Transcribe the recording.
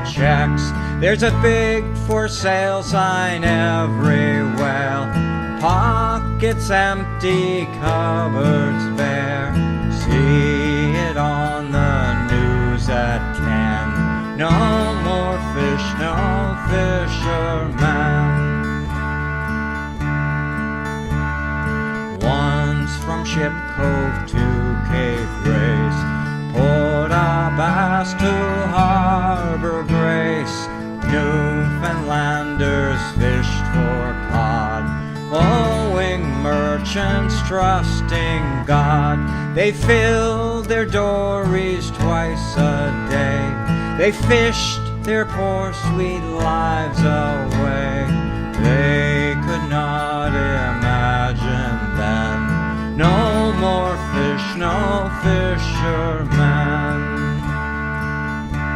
checks. There's a big for sale sign everywhere. Pockets empty, cupboards bare. See it on the news at 10. No more fish, no fisherman. Once from Ship Cove to Cape Grace, Port a Bass to Harbor Grace, Newfoundlanders fished for cod, owing merchants trusting God. They filled their dories twice a day. They fished their poor sweet lives away. They could not imagine then no more fish, no fisherman.